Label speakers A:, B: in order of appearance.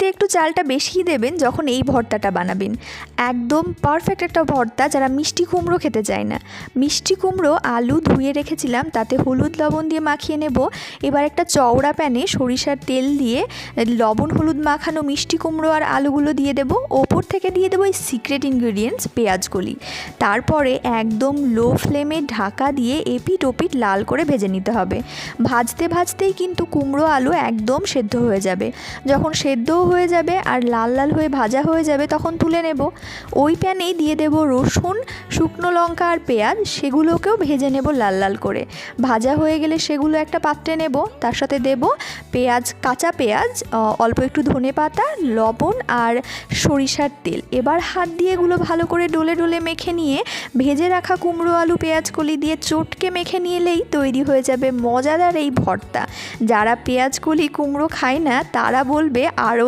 A: পরিমাণতে একটু চালটা বেশিই দেবেন যখন এই ভর্তাটা বানাবেন। একদম পারফেক্ট একটা ভর্তা যারা মিষ্টি কুমড়ো খেতে চায় না। মিষ্টি কুমড়ো আলু ধুয়ে রেখেছিলাম, তাতে হলুদ লবণ দিয়ে মাখিয়ে নেব। এবার একটা চওড়া প্যানে সরিষার তেল দিয়ে লবণ হলুদ মাখানো মিষ্টি কুমড়ো আর আলুগুলো দিয়ে দেবো। ওপর থেকে দিয়ে দেবো এই সিক্রেট ইনগ্রিডিয়েন্টস পেঁয়াজকলি। তারপরে একদম লো ফ্লেমে ঢাকা দিয়ে এপিট ওপিট লাল করে ভেজে নিতে হবে। ভাজতে ভাজতেই কিন্তু কুমড়ো আলু একদম সেদ্ধ হয়ে যাবে। যখন সেদ্ধও হয়ে যাবে আর লাল লাল হয়ে ভাজা হয়ে যাবে তখন তুলে নেব। ওই প্যানেই দিয়ে দেব রসুন, শুকনো লঙ্কা আর পেঁয়াজ, সেগুলোকেও ভেজে নেব লাল লাল করে। ভাজা হয়ে গেলে সেগুলো একটা পাত্রে নেব, তার সাথে দেব পেঁয়াজ, কাঁচা পেঁয়াজ, অল্প একটু ধনেপাতা, লবণ আর সরিষার তেল। এবার হাত দিয়ে এগুলো ভালো করে ডলে ডলে মেখে নিয়ে ভেজে রাখা কুমড়ো আলু পেঁয়াজ কলি দিয়ে চটকে মেখে নিলেই তৈরি হয়ে যাবে মজাদার এই ভর্তা। যারা পেঁয়াজ কলি কুমড়ো খায় না তারা বলবে আরও